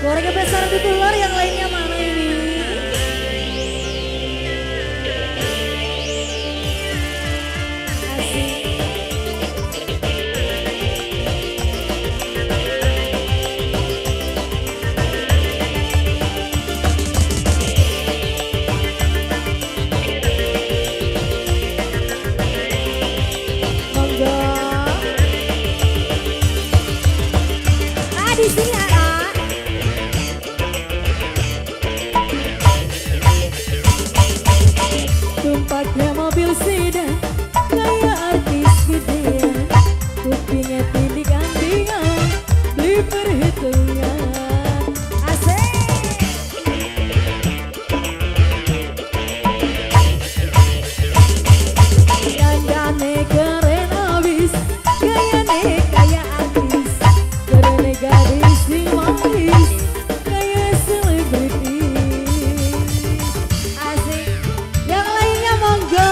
Keluarga besar Bitular yang lainnya mana ini? Monggo. Di sini tumpaknya mobil sedan kayak artis gedean, kupingnya tindik-andingan, beli perhitungan. Asik. Dandannya keren abis, gayanya kayak artis, keren gadis sing manis, kayak selebriti. Asik. Yang lainnya monggo,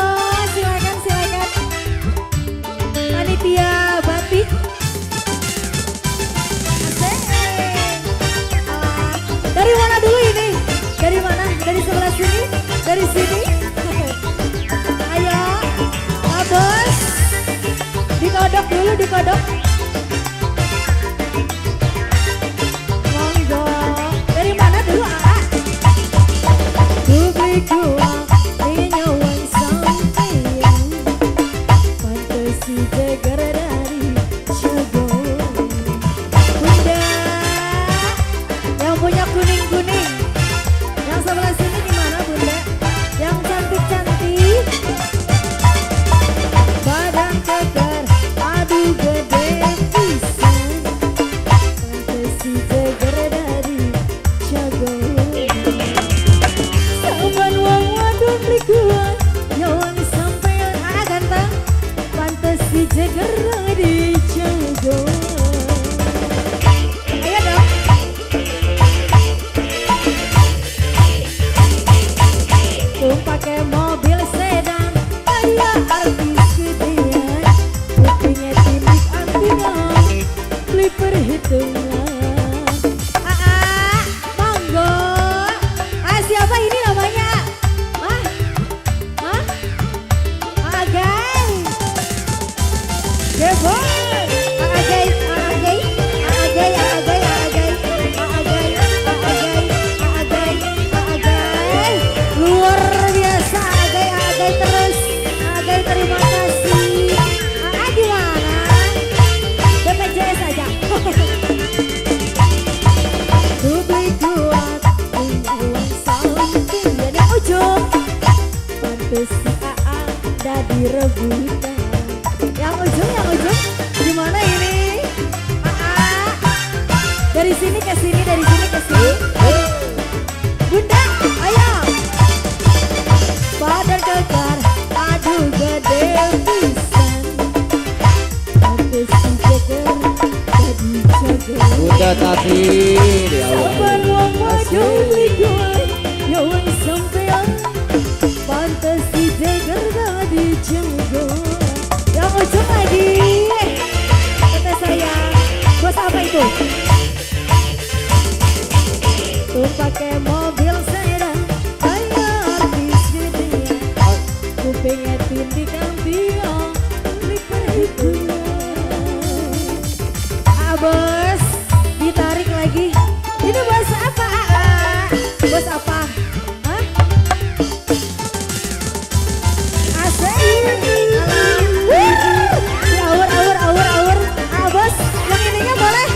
silakan silakan. Panitia batik. Asik. Dari mana dulu ini? Dari mana? Dari sebelah sini? Dari sini? Ayo, Pak Bos. Dikodok dulu, dikodok. Monggo. Dari mana dulu, Aa? Publik gua nyawang sampeyan, fantasi jagar dari Ciagon. Bunda yang punya kuning-kuning, yang sebelah sini gimana Bunda? Yang cantik-cantik, badan kekar, aduh gede pisan, fantasi jagar dari Ciagon. Saban wong wadon likuan, nyawang sampeyan ganteng, fantasi jagar di Ciagon. Ayo dong. Tuh pakai mobil sedan, kayak artis gedean, kupingnya tindik-andingan, beli perhitungan. Monggo. Siapa ini namanya? Hah? Hah? Agai. Gebor. Agai, Agai, Agai, Agai, Agai, Agai, Agai, Agai. Luar biasa Agai, Agai terus. Agai terima kasih. Gimana? BPJS aja. Publik kuat, tinggal sampai di ujung, fantasi ada di rebutan. Yang ujung, gimana ini? Dari sini ke sini, dari sini ke sini. Bunda, ayo. Badan kekar, aduh gede pisan, fantasi jagar jadi jagar. Bunda tadi di awal. Sabar wong wadon likuan, nyawang sampeyan, fantasi jagar di Ciagon. Yang ujung lagi, kata saya, bos apa itu? Tuh pakai mobil sedan, kayak artis gedean, kupingnya tindik-andingan, beli perhitungan. Bos, ditarik lagi. Ini bos apa? Bos apa? Hah? Asik. Awur. Bos, yang ininya boleh?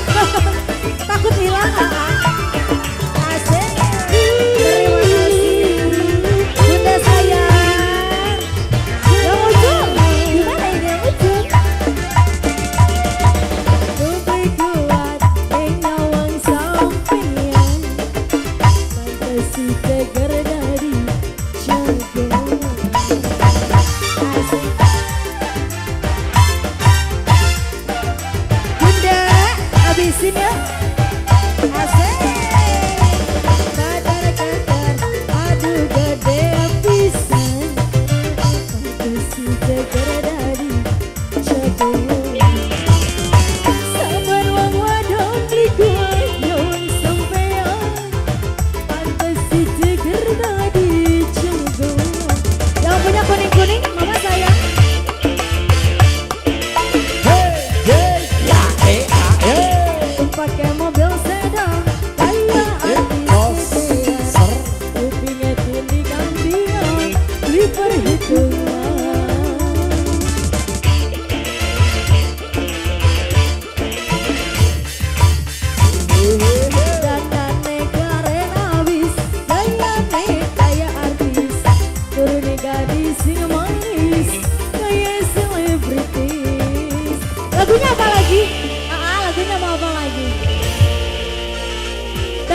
Takut hilang. Asik. Terima kasih. Bunda sayang. Yang ujung. Gimana ini yang ujung? Publik kuat, nyawang sampeyan, fantasi jagar dari Ciagon. Asik. Bunda, habisin ya.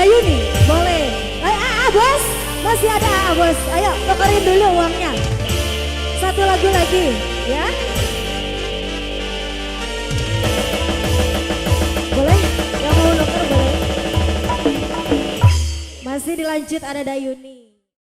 Dayuni, boleh. Bos, masih ada bos. Ayo tukerin dulu uangnya. Satu lagu lagi, ya. Boleh? Yang mau nuker boleh. Masih dilanjut ada Dayuni.